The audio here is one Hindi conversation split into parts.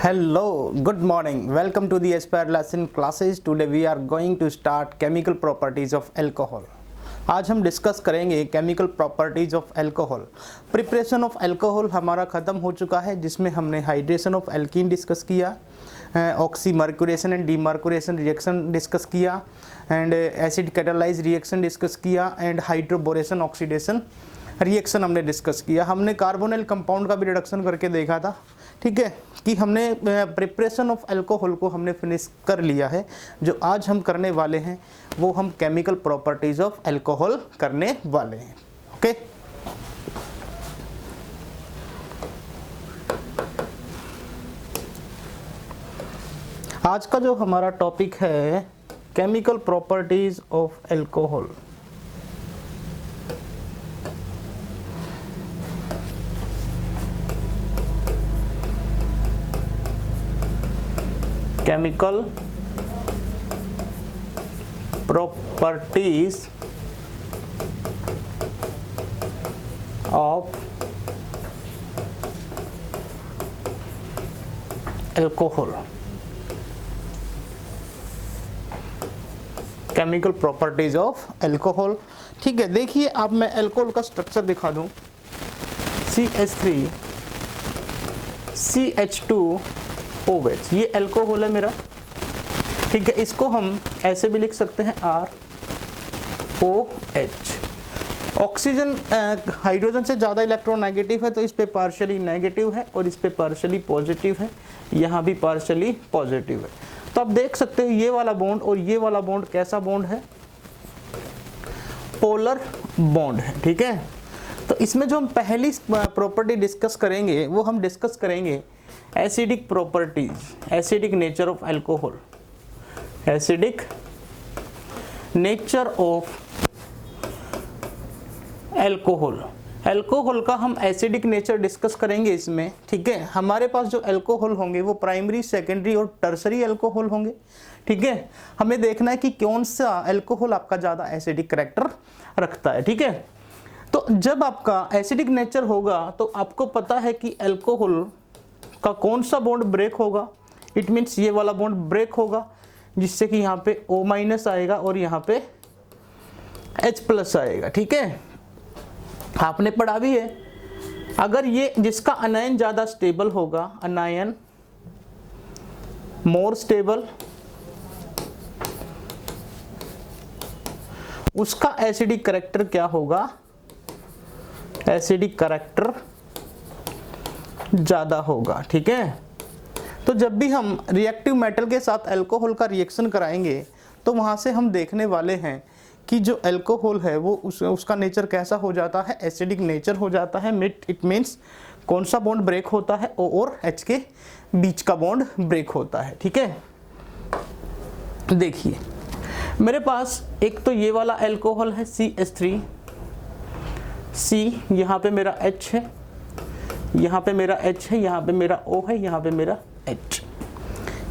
Hello, good morning. Welcome to the Aspire lesson classes. Today we are going to start chemical properties of alcohol. आज हम डिस्कस करेंगे chemical properties of alcohol. Preparation of alcohol हमारा ख़त्म हो चुका है, जिसमें हमने हाइड्रेशन ऑफ एल्कीन डिस्कस किया, oxymercuration and demercuration reaction discuss किया, and acid catalyse reaction discuss किया, एंड हाइड्रोबोरेशन ऑक्सीडेशन रिएक्शन हमने डिस्कस किया। हमने कार्बोनिल कंपाउंड का भी रिडक्शन करके देखा था, ठीक है, कि हमने प्रिपरेशन ऑफ अल्कोहल को हमने फिनिश कर लिया है। जो आज हम करने वाले हैं वो हम केमिकल प्रॉपर्टीज ऑफ अल्कोहल करने वाले हैं। ओके, आज का जो हमारा टॉपिक है chemical properties of alcohol. Chemical properties of alcohol. Chemical properties of alcohol, ठीक है। देखिए, अब मैं अल्कोहल का स्ट्रक्चर दिखा दूं। CH3 CH2OH, ये अल्कोहल है मेरा, ठीक है। इसको हम ऐसे भी लिख सकते हैं ROH। ऑक्सीजन हाइड्रोजन से ज़्यादा इलेक्ट्रोनेगेटिव है, तो इस पे पार्शियली नेगेटिव है और इस पे पार्शियली पॉजिटिव है, यहाँ भी पार्शियली पॉजिटिव है। तो आप देख सकते हो ये वाला बॉन्ड और ये वाला बॉन्ड कैसा बॉन्ड है, पोलर बॉन्ड है, ठीक है। तो इसमें जो हम पहली प्रॉपर्टी डिस्कस करेंगे वो हम डिस्कस करेंगे acidic properties, acidic nature of alcohol, acidic nature of alcohol. Alcohol का हम एसिडिक नेचर डिस्कस करेंगे इसमें, ठीक है। हमारे पास जो अल्कोहल होंगे वो प्राइमरी, सेकेंडरी और टर्सरी अल्कोहल होंगे, ठीक है। हमें देखना है कि कौन सा अल्कोहल आपका ज़्यादा एसिडिक कैरेक्टर रखता है, ठीक है। तो जब आपका एसिडिक नेचर होगा तो आपको पता है कि अल्कोहल का कौन सा बॉन्ड ब्रेक होगा। इट मीन्स ये वाला बॉन्ड ब्रेक होगा, जिससे कि यहाँ पे O- आएगा और यहाँ पे H+ आएगा, ठीक है। आपने पढ़ा भी है, अगर ये जिसका अनायन ज़्यादा स्टेबल होगा, अनायन मोर स्टेबल, उसका एसिडिक कैरेक्टर क्या होगा, एसिडिक कैरेक्टर ज़्यादा होगा, ठीक है। तो जब भी हम रिएक्टिव मेटल के साथ अल्कोहल का रिएक्शन कराएंगे तो वहाँ से हम देखने वाले हैं कि जो अल्कोहल है वो उसका नेचर कैसा हो जाता है, एसिडिक नेचर हो जाता है। इट मीन्स कौन सा बॉन्ड ब्रेक होता है, O और H के बीच का बॉन्ड ब्रेक होता है, ठीक है। देखिए, मेरे पास एक तो ये वाला अल्कोहल है CH3, C, यहाँ पे मेरा H है, यहाँ पे मेरा H है, यहाँ पे मेरा O है, यहाँ पे मेरा H,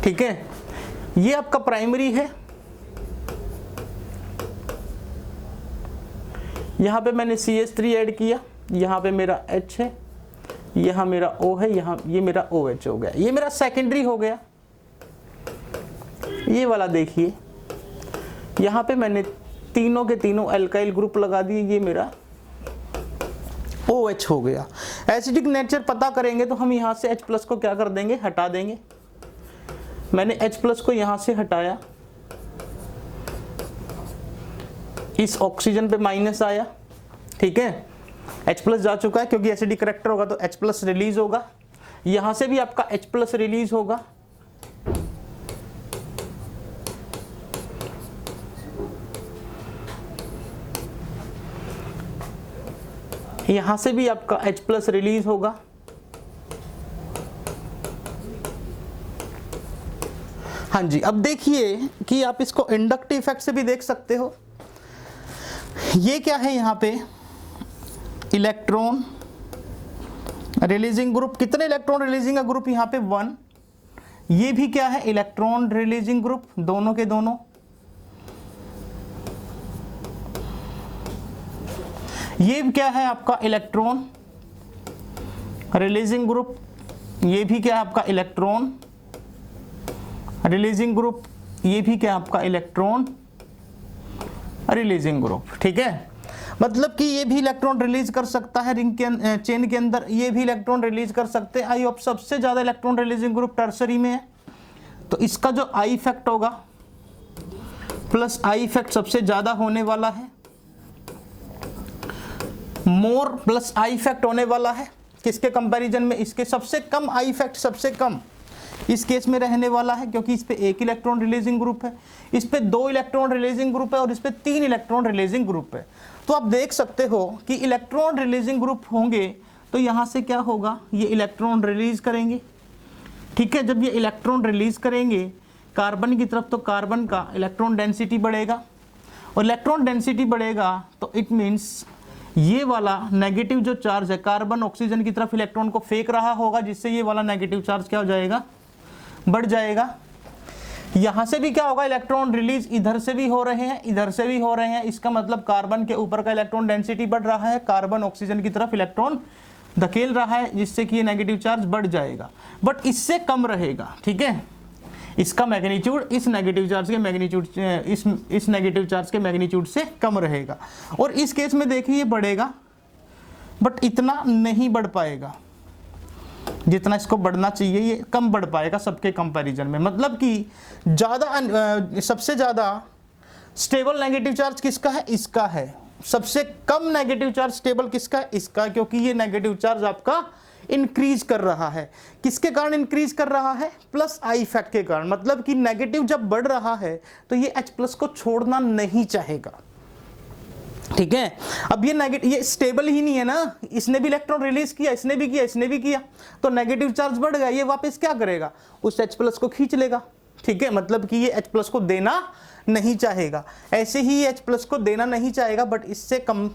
ठीक है। ये आपका प्राइमरी है, यहाँ पे मैंने CH3 ऐड किया, यहाँ पे मेरा H है, यहाँ मेरा O है, यहाँ ये मेरा OH हो गया। ये मेरा सेकेंडरी हो गया। ये वाला देखिए, यहाँ पे मैंने तीनों के तीनों अल्काइल ग्रुप लगा दिए, ये मेरा OH हो गया। एसिडिक नेचर पता करेंगे तो हम यहाँ से H+ को क्या कर देंगे, हटा देंगे। मैंने H+ को यहाँ से हटाया, इस ऑक्सीजन पे माइनस आया, ठीक है। H+ जा चुका है, क्योंकि एसिडिक कैरेक्टर होगा तो H+ रिलीज होगा। यहाँ से भी आपका H+ रिलीज होगा, यहाँ से भी आपका H+ रिलीज होगा। हाँ जी, अब देखिए कि आप इसको इंडक्टिव इफेक्ट से भी देख सकते हो। ये क्या है, यहाँ पे इलेक्ट्रॉन रिलीजिंग ग्रुप, कितने इलेक्ट्रॉन रिलीजिंग का ग्रुप, यहाँ पे 1। ये भी क्या है, इलेक्ट्रॉन रिलीजिंग ग्रुप, दोनों के दोनों। ये क्या है आपका इलेक्ट्रॉन रिलीजिंग ग्रुप, ये भी क्या है आपका इलेक्ट्रॉन रिलीजिंग ग्रुप, ये भी क्या आपका इलेक्ट्रॉन रिलीजिंग ग्रुप, ठीक है। मतलब कि ये भी इलेक्ट्रॉन रिलीज कर सकता है रिंग के चेन के अंदर, ये भी इलेक्ट्रॉन रिलीज कर सकते हैं। आई होप सबसे ज्यादा इलेक्ट्रॉन रिलीजिंग ग्रुप टर्सरी में है, तो इसका जो आई इफेक्ट होगा प्लस आई इफेक्ट सबसे ज्यादा होने वाला है, मोर प्लस आई इफेक्ट होने वाला है किसके कंपैरिजन में, इसके सबसे कम आई इफेक्ट सबसे कम इस केस में रहने वाला है, क्योंकि इस पे एक इलेक्ट्रॉन रिलीजिंग ग्रुप है, इस पे 2 इलेक्ट्रॉन रिलीजिंग ग्रुप है और इस पे 3 इलेक्ट्रॉन रिलीजिंग ग्रुप है। तो आप देख सकते हो कि इलेक्ट्रॉन रिलीजिंग ग्रुप होंगे तो यहां से क्या होगा, ये इलेक्ट्रॉन रिलीज करेंगे, ठीक है। जब ये इलेक्ट्रॉन रिलीज करेंगे कार्बन की तरफ, तो कार्बन का इलेक्ट्रॉन डेंसिटी बढ़ेगा, और इलेक्ट्रॉन डेंसिटी बढ़ेगा तो इट मीन्स ये वाला नेगेटिव जो चार्ज है, कार्बन ऑक्सीजन की तरफ इलेक्ट्रॉन को फेंक रहा होगा, जिससे ये वाला नेगेटिव चार्ज क्या हो जाएगा, बढ़ जाएगा। यहां से भी क्या होगा, इलेक्ट्रॉन रिलीज इधर से भी हो रहे हैं, इधर से भी हो रहे हैं, इसका मतलब कार्बन के ऊपर का इलेक्ट्रॉन डेंसिटी बढ़ रहा है, कार्बन ऑक्सीजन की तरफ इलेक्ट्रॉन धकेल रहा है, जिससे कि ये नेगेटिव चार्ज बढ़ जाएगा, बट इससे कम रहेगा, ठीक है। इसका मैग्नीट्यूड इस नेगेटिव चार्ज के मैग्नीट्यूड इस नेगेटिव चार्ज के मैग्नीट्यूड से कम रहेगा, और इस केस में देखिए ये बढ़ेगा बट इतना नहीं बढ़ पाएगा जितना इसको बढ़ना चाहिए, ये कम बढ़ पाएगा सबके कंपैरिजन में। मतलब कि ज़्यादा सबसे ज़्यादा स्टेबल नेगेटिव चार्ज किसका है, इसका है। सबसे कम नेगेटिव चार्ज स्टेबल किसका है, इसका, क्योंकि ये नेगेटिव चार्ज आपका इंक्रीज कर रहा है। किसके कारण इंक्रीज कर रहा है, प्लस आई इफेक्ट के कारण। मतलब कि नेगेटिव जब बढ़ रहा है तो ये H प्लस को छोड़ना नहीं चाहेगा, ठीक है। अब ये नेगेटिव, ये स्टेबल ही नहीं है ना, इसने भी इलेक्ट्रॉन रिलीज किया, इसने भी किया, इसने भी किया, तो नेगेटिव चार्ज बढ़ गया, ये वापस क्या करेगा, उस H प्लस को खींच लेगा, ठीक है। मतलब कि ये H प्लस को देना नहीं चाहेगा, ऐसे ही H प्लस को देना नहीं चाहेगा, बट इससे कम,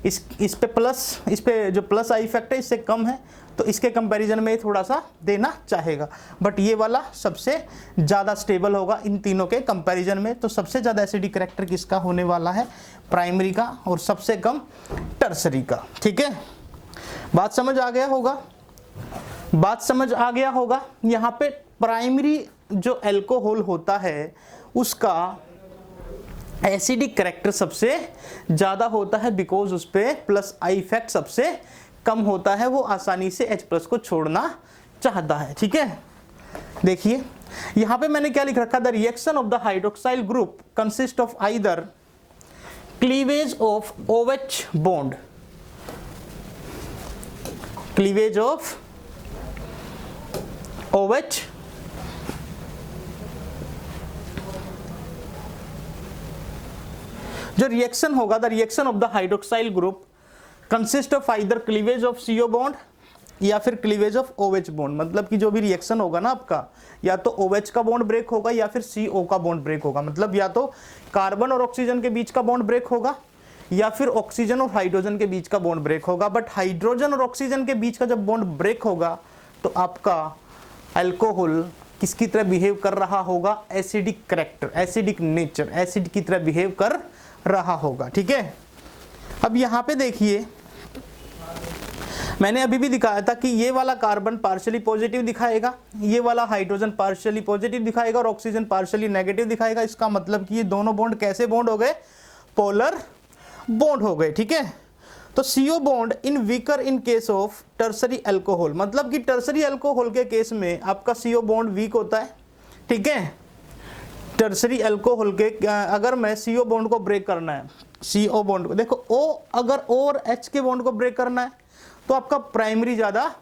इस पे प्लस, इस पे जो प्लस आई इफेक्ट है इससे कम है, तो इसके कंपैरिजन में थोड़ा सा देना चाहेगा, बट ये वाला सबसे ज़्यादा स्टेबल होगा इन तीनों के कंपैरिजन में। तो सबसे ज़्यादा एसिडिक करैक्टर किसका होने वाला है, प्राइमरी का, और सबसे कम टर्सरी का, ठीक है। बात समझ आ गया होगा, बात समझ आ गया होगा। यहाँ पे प्राइमरी जो एल्कोहल होता है उसका एसिडिक करैक्टर सबसे ज़्यादा होता है, बिकॉज उस पर प्लस आई इफेक्ट सबसे कम होता है, वो आसानी से H प्लस को छोड़ना चाहता है, ठीक है। देखिए यहां पे मैंने क्या लिख रखा, the reaction of the hydroxyl group consist of either cleavage of OH bond, cleavage of OH जो रिएक्शन होगा, the reaction of the hydroxyl group consist of either cleavage of CO bond या फिर क्लीवेज ऑफ OH बॉन्ड। मतलब कि जो भी रिएक्शन होगा ना आपका, या तो OH का बॉन्ड ब्रेक होगा या फिर CO का बॉन्ड ब्रेक होगा। मतलब या तो कार्बन और ऑक्सीजन के बीच का बॉन्ड ब्रेक होगा या फिर ऑक्सीजन और हाइड्रोजन के बीच का बॉन्ड ब्रेक होगा। बट हाइड्रोजन और ऑक्सीजन के बीच का जब बॉन्ड ब्रेक होगा तो आपका अल्कोहल किसकी तरह बिहेव कर रहा होगा, acidic character, acidic nature, acid की तरह बिहेव कर रहा होगा, ठीक है। अब यहाँ पे देखिए मैंने अभी भी दिखाया था कि ये वाला कार्बन पार्शियली पॉजिटिव दिखाएगा, ये वाला हाइड्रोजन पार्शियली पॉजिटिव दिखाएगा और ऑक्सीजन पार्शियली नेगेटिव दिखाएगा। इसका मतलब कि ये दोनों बॉन्ड कैसे बॉन्ड हो गए, पोलर बॉन्ड हो गए, ठीक है। तो CO bond in beaker in case of tertiary alcohol, मतलब कि टर्सरी अल्कोहल के केस में आपका CO बॉन्ड वीक होता है, ठीक है। टर्सरी अल्कोहल के अगर मैं CO बॉन्ड को ब्रेक करना है, CO बॉन्ड को देखो, O अगर O और H के बॉन्ड को ब्रेक करना है तो आपका प्राइमरी ज़्यादा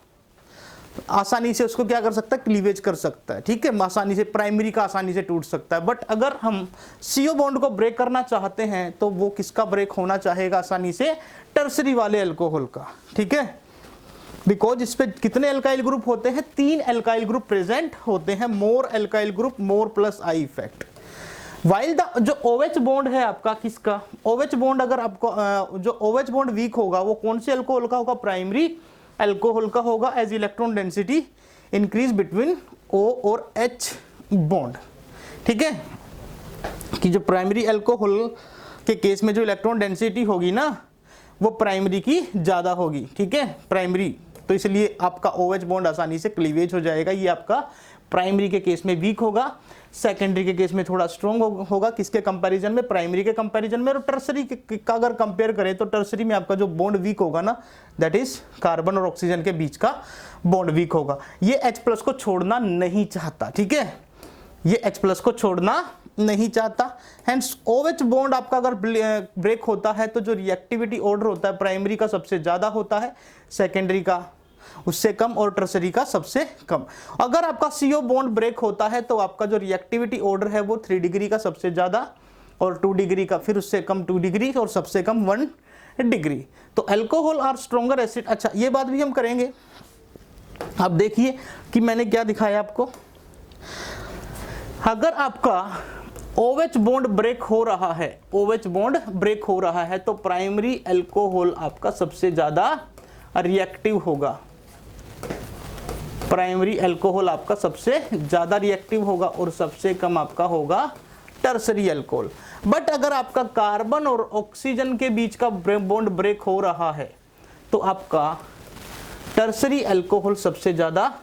आसानी से उसको क्या कर सकता है, क्लीवेज कर सकता है, ठीक है। आसानी से प्राइमरी का आसानी से टूट सकता है। बट अगर हम CO बॉन्ड को ब्रेक करना चाहते हैं तो वो किसका ब्रेक होना चाहेगा आसानी से, टर्सरी वाले अल्कोहल का, ठीक है। बिकॉज इस पे कितने एल्काइल ग्रुप होते हैं, 3 एल्काइल ग्रुप प्रेजेंट होते हैं, more alkyl group, more plus I effect. While the जो OH बॉन्ड है आपका किसका, OH बॉन्ड अगर आपको जो OH बॉन्ड वीक होगा वो कौन से अल्कोहल का होगा, प्राइमरी अल्कोहल का होगा, as electron density increase between O और H बॉन्ड, ठीक है। कि जो प्राइमरी अल्कोहल के केस में जो इलेक्ट्रॉन डेंसिटी होगी ना वो प्राइमरी की ज़्यादा होगी, ठीक है, प्राइमरी। तो इसलिए आपका OH बॉन्ड आसानी से क्लीवेज हो जाएगा। ये आपका प्राइमरी के केस में वीक होगा, सेकेंडरी के केस में थोड़ा स्ट्रॉन्ग होगा। किसके कंपैरिजन में? प्राइमरी के कंपैरिजन में। और टर्सरी का अगर कंपेयर करें तो टर्सरी में आपका जो बॉन्ड वीक होगा ना, दैट इज कार्बन और ऑक्सीजन के बीच का बॉन्ड वीक होगा। ये H+ को छोड़ना नहीं चाहता, ठीक है, ये H+ को छोड़ना नहीं चाहता। हेंस OH बॉन्ड आपका अगर ब्रेक होता है तो जो रिएक्टिविटी ऑर्डर होता है प्राइमरी का सबसे ज्यादा होता है, सेकेंडरी का उससे कम और टर्सरी का सबसे कम। अगर आपका CO बॉन्ड ब्रेक होता है तो आपका जो रिएक्टिविटी ऑर्डर है वो 3 डिग्री का सबसे ज्यादा और 2 डिग्री का, फिर उससे कम 2 डिग्री और सबसे कम 1 डिग्री। तो अल्कोहल आर स्ट्रॉन्गर एसिड। अच्छा, ये बात भी हम करेंगे। अब देखिए कि मैंने क्या दिखाया आपको। अगर आपका OH बॉन्ड ब्रेक हो रहा है, OH बॉन्ड ब्रेक हो रहा है तो प्राइमरी अल्कोहल आपका सबसे ज्यादा रिएक्टिव होगा। प्राइमरी अल्कोहल आपका सबसे ज्यादा रिएक्टिव होगा और सबसे कम आपका होगा टर्सरी अल्कोहल। बट अगर आपका कार्बन और ऑक्सीजन के बीच का बॉन्ड ब्रेक हो रहा है तो आपका टर्सरी अल्कोहल सबसे ज्यादा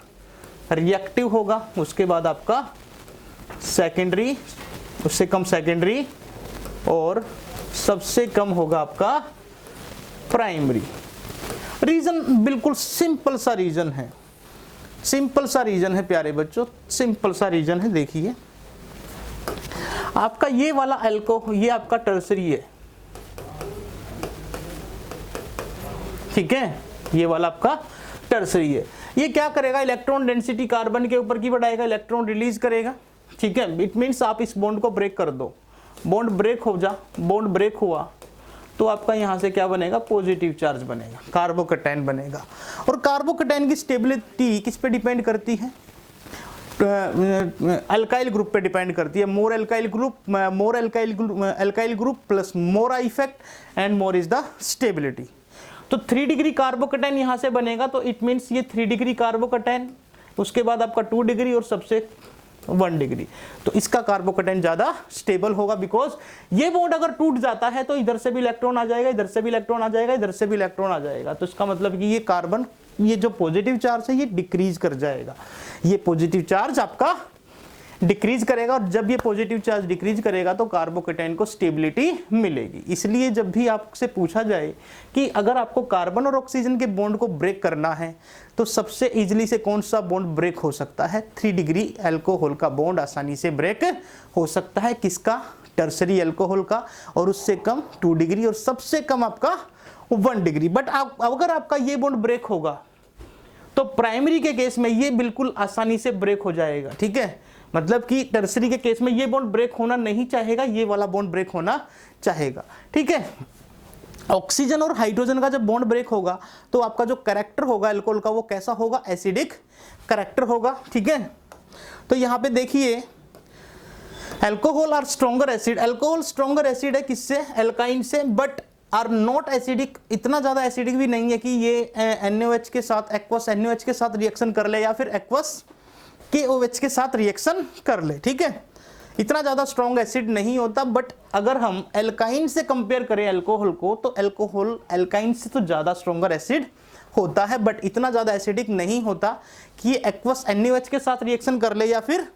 रिएक्टिव होगा, उसके बाद आपका सेकेंडरी, उससे कम सेकेंडरी और सबसे कम होगा आपका प्राइमरी। रीजन बिल्कुल सिंपल सा रीजन है, सिंपल सा रीजन है प्यारे बच्चों, सिंपल सा रीजन है। देखिए आपका ये वाला अल्कोहल, ये आपका टर्सरी है, ठीक है, ये वाला आपका टर्सरी है। ये क्या करेगा? इलेक्ट्रॉन डेंसिटी कार्बन के ऊपर की बढ़ाएगा, इलेक्ट्रॉन रिलीज करेगा, ठीक है। इट मीन्स आप इस बॉन्ड को ब्रेक कर दो, बॉन्ड ब्रेक हो जा, बॉन्ड ब्रेक हुआ तो आपका यहां से क्या बनेगा? पॉजिटिव चार्ज बनेगा, कार्बोकैटायन बनेगा। और कार्बोकैटायन की स्टेबिलिटी किस पे डिपेंड करती है? अल्काइल ग्रुप पे डिपेंड करती है। More alkyl group plus more effect and more is the stability. तो 3 डिग्री कार्बोकैटायन यहां से बनेगा तो इट मीन्स ये 3 डिग्री कार्बोकैटायन, उसके बाद आपका 2 डिग्री और सबसे 1 डिग्री। तो इसका कार्बोकैटायन ज्यादा स्टेबल होगा, बिकॉज ये बॉन्ड अगर टूट जाता है तो इधर से भी इलेक्ट्रॉन आ जाएगा, इधर से भी इलेक्ट्रॉन आ जाएगा, इधर से भी इलेक्ट्रॉन आ जाएगा। तो इसका मतलब कि ये कार्बन, ये जो पॉजिटिव चार्ज है ये डिक्रीज कर जाएगा, ये पॉजिटिव चार्ज आपका डिक्रीज करेगा। और जब ये पॉजिटिव चार्ज डिक्रीज करेगा तो कार्बोकैटायन को स्टेबिलिटी मिलेगी। इसलिए जब भी आपसे पूछा जाए कि अगर आपको कार्बन और ऑक्सीजन के बॉन्ड को ब्रेक करना है तो सबसे इजीली से कौन सा बॉन्ड ब्रेक हो सकता है? 3 डिग्री अल्कोहल का बॉन्ड आसानी से ब्रेक हो सकता है। किसका? टर्सरी अल्कोहल का। और उससे कम 2 डिग्री और सबसे कम आपका 1 डिग्री। बट अगर आपका ये बॉन्ड ब्रेक होगा तो प्राइमरी के केस में ये बिल्कुल आसानी से ब्रेक हो जाएगा, ठीक है। मतलब कि टर्सरी के केस में ये बॉन्ड ब्रेक होना नहीं चाहेगा, ये वाला बॉन्ड ब्रेक होना चाहेगा, ठीक है। ऑक्सीजन और हाइड्रोजन का जब बॉन्ड ब्रेक होगा तो आपका जो कैरेक्टर होगा अल्कोहल का वो कैसा होगा? एसिडिक कैरेक्टर होगा, ठीक है। तो यहां पे देखिए alcohol are stronger acid, alcohol stronger acid है किससे? एल्काइन से, बट आर नॉट एसिडिक, इतना ज्यादा एसिडिक भी नहीं है कि ये NaOH के साथ, एक्वस NaOH के साथ रिएक्शन कर ले या फिर एक्वस KOH के साथ रिएक्शन कर ले, ठीक है। इतना ज्यादा स्ट्रॉन्ग एसिड नहीं होता। बट अगर हम एल्काइन से कंपेयर करें अल्कोहल को तो अल्कोहल एल्काइन से तो ज्यादा स्ट्रॉन्गर एसिड होता है, बट इतना ज्यादा एसिडिक नहीं होता कि ये एक्वस NaOH के साथ रिएक्शन कर ले या फिर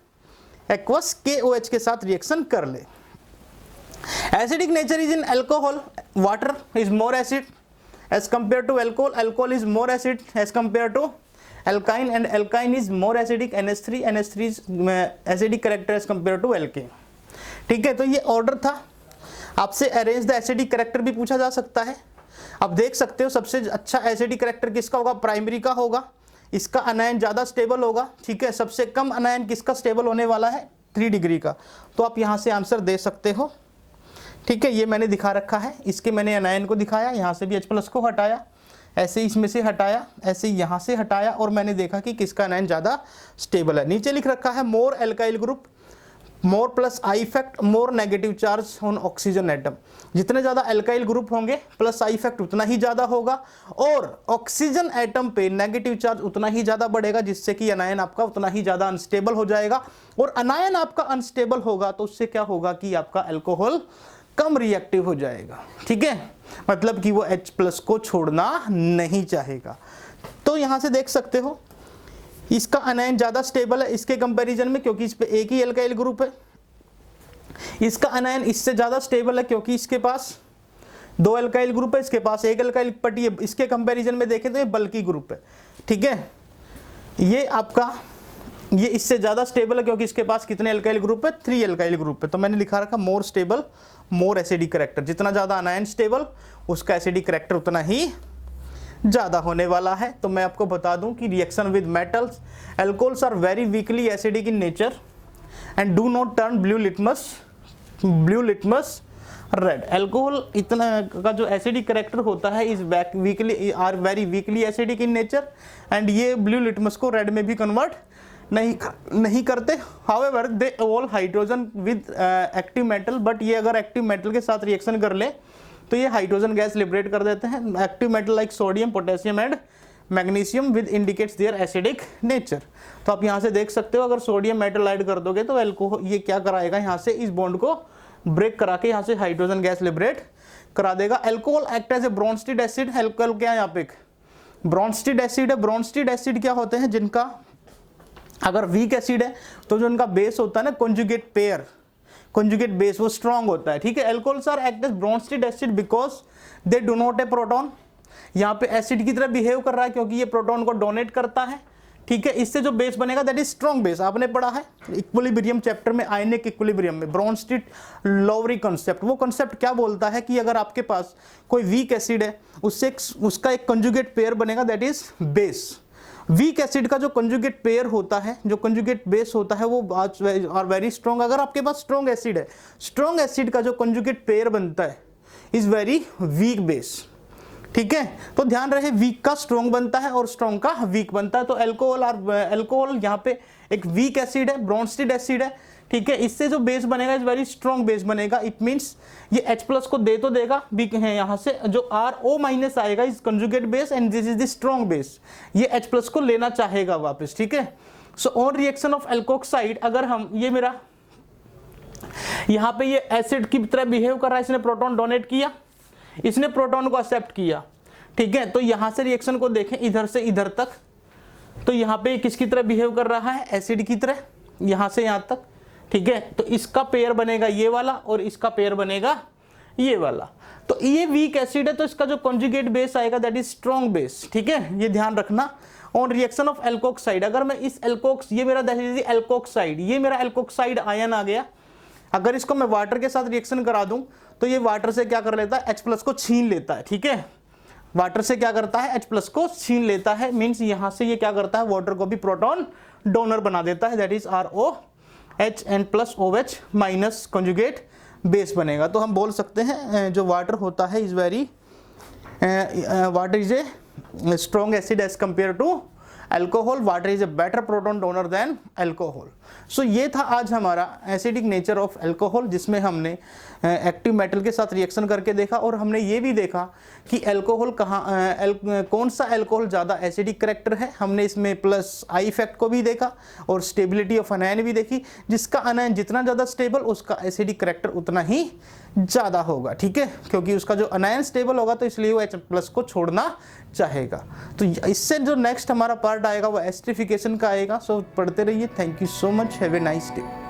एक्वस KOH के साथ रिएक्शन कर ले। Acidic nature is in alcohol, water is more acid as compare to alcohol, alcohol is more acid as compare to alkyne and alkyne is more acidic, NH3 is acidic character as compared to alkane, ठीक है। तो ये ऑर्डर था। आपसे अरेंज द एसिडिक कैरेक्टर भी पूछा जा सकता है। अब देख सकते हो सबसे अच्छा एसिडिक कैरेक्टर किसका होगा? प्राइमरी का होगा, इसका अनायन ज्यादा स्टेबल होगा, ठीक है। सबसे कम अनायन किसका स्टेबल होने वाला है? 3 डिग्री का। तो आप यहां से आंसर दे सकते हो, ठीक है। ये मैंने दिखा रखा है, इसके मैंने अनायन को दिखाया, यहां से भी H+ को हटाया, ऐसे इसमें से हटाया, ऐसे यहाँ से हटाया और मैंने देखा कि किसका आयन ज़्यादा स्टेबल है। नीचे लिख रखा है more alkyl group, more plus I effect, more negative charge on oxygen atom. जितने ज़्यादा एल्काइल ग्रुप होंगे प्लस आई इफेक्ट उतना ही ज़्यादा होगा और ऑक्सीजन एटम पे नेगेटिव चार्ज उतना ही ज़्यादा बढ़ेगा, जिससे कि अनायन आपका उतना ही ज़्यादा अनस्टेबल हो जाएगा। और अनायन आपका अनस्टेबल होगा तो उससे क्या होगा कि आपका अल्कोहल कम रिएक्टिव हो जाएगा, ठीक है। मतलब कि वो H+ को छोड़ना नहीं चाहेगा, तो यहाँ से देख सकते हो इसका अनायन ज़्यादा स्टेबल है इसके कंपैरिजन में, क्योंकि इस पे एक ही एल्काइल ग्रुप है। इसका अनायन इससे ज़्यादा स्टेबल है क्योंकि इसके पास 2 एल्काइल ग्रुप है, इसके पास 1 एल्काइल, बट ये इसके कंपैरिजन में देखें तो ये बल्की ग्रुप है। ठीक है, ये आपका ये इससे ज़्यादा स्टेबल है क्योंकि इसके पास कितने एल्काइल ग्रुप है, 3 एल्काइल ग्रुप है। तो मैंने लिखा रखा more stable more acidic character, जितना ज़्यादा अनायन स्टेबल उसका एसिडिक करेक्टर उतना ही ज़्यादा होने वाला है। तो मैं आपको बता दूं कि reaction with metals, alcohols are very weakly acidic in nature and do not turn blue litmus red. Alcohol इतना का जो एसिडिक करेक्टर होता है is weakly are very weakly acidic in nature and ये ब्लू लिटमस को रेड में भी कन्वर्ट नहीं करते। However they evolve hydrogen with active metal, but ये अगर एक्टिव मेटल के साथ रिएक्शन कर ले तो ये हाइड्रोजन गैस लिबरेट कर देते हैं। Active metal like sodium, potassium and magnesium with indicates their acidic nature. तो आप यहाँ से देख सकते हो अगर सोडियम मेटल ऐड कर दोगे तो एल्कोहल ये क्या कराएगा, यहाँ से इस बॉन्ड को ब्रेक करा के यहाँ से हाइड्रोजन गैस लिबरेट करा देगा। Alcohol act as a Bronsted acid. Alcohol क्या है, यहाँ पे ब्रोंस्टेड एसिड है। ब्रोंस्टेड एसिड क्या होते हैं, जिनका अगर वीक एसिड है तो जो उनका बेस होता है ना कंजुगेट पेयर, कंजुगेट बेस, वो स्ट्रांग होता है। ठीक है, alcohols are act as Bronsted acid because they do not a proton. यहाँ पे एसिड की तरह बिहेव कर रहा है क्योंकि ये प्रोटॉन को डोनेट करता है। ठीक है, इससे जो बेस बनेगा दैट इज स्ट्रॉन्ग बेस। आपने पढ़ा है इक्विलिब्रियम चैप्टर में, आयनिक इक्विलिब्रियम में ब्रोंस्टेड लॉवरी कॉन्सेप्ट। वो कॉन्सेप्ट क्या बोलता है कि अगर आपके पास कोई वीक एसिड है उससे उसका एक कंजुगेट पेयर बनेगा that is base. Weak acid का जो कंजुगेट पेयर होता है, जो कंजुगेट बेस होता है, वो आर वेरी स्ट्रॉन्ग। अगर आपके पास स्ट्रॉन्ग एसिड है, स्ट्रॉन्ग एसिड का जो कंजुगेट पेयर बनता है इज वेरी वीक बेस। ठीक है, तो ध्यान रहे वीक का स्ट्रॉन्ग बनता है और स्ट्रॉन्ग का वीक बनता है। तो एल्कोहल यहाँ पे एक वीक एसिड है, ब्रोंस्टेड एसिड है। ठीक है, इससे जो बेस बनेगा इज वेरी स्ट्रॉन्ग बेस बनेगा। इट मींस ये H प्लस को दे तो देगा वीक है, यहाँ से जो RO माइनस आएगा is conjugate base and this is the strong base. ये H प्लस को लेना चाहेगा वापस। ठीक है, so on reaction of alkoxide, अगर हम ये मेरा यहाँ पे ये एसिड की तरह बिहेव कर रहा है, इसने प्रोटॉन डोनेट किया, इसने प्रोटॉन को एक्सेप्ट किया। ठीक है, तो यहाँ से रिएक्शन को देखें इधर से इधर तक, तो यहाँ पे किसकी तरह बिहेव कर रहा है, एसिड की तरह, यहाँ से यहाँ तक। ठीक है, तो इसका पेयर बनेगा ये वाला और इसका पेयर बनेगा ये वाला। तो ये वीक एसिड है तो इसका जो कंजुगेट बेस आएगा दैट इज स्ट्रॉन्ग बेस। ठीक है, ये ध्यान रखना। ऑन रिएक्शन ऑफ एल्कोक्साइड, अगर मैं इस ये मेरा दैट इज एल्कोक्साइड, ये मेरा एल्कोक्साइड आयन आ गया, अगर इसको मैं वाटर के साथ रिएक्शन करा दूं तो ये वाटर से क्या कर लेता है, H प्लस को छीन लेता है। ठीक है, वाटर से क्या करता है, H प्लस को छीन लेता है। मीन्स यहां से ये क्या करता है, वाटर को भी प्रोटॉन डोनर बना देता है, that is ROH and plus OH minus conjugate base बनेगा। तो हम बोल सकते हैं जो वाटर होता है is very water is a strong acid as compare to alcohol. Water is a better proton donor than alcohol. So ये था आज हमारा एसिडिक नेचर ऑफ अल्कोहल, जिसमें हमने एक्टिव मेटल के साथ रिएक्शन करके देखा और हमने ये भी देखा कि अल्कोहल कौन सा अल्कोहल ज़्यादा एसिडिक करेक्टर है। हमने इसमें प्लस आई इफेक्ट को भी देखा और स्टेबिलिटी ऑफ अनायन भी देखी। जिसका अनायन जितना ज़्यादा स्टेबल उसका एसिडिक करेक्टर उतना ही ज़्यादा होगा। ठीक है, क्योंकि उसका जो अनायन स्टेबल होगा तो इसलिए वो H प्लस को छोड़ना चाहेगा। तो इससे जो नेक्स्ट हमारा पार्ट आएगा वो एस्टरिफिकेशन का आएगा। सो पढ़ते रहिए। Thank you so much, have a nice day.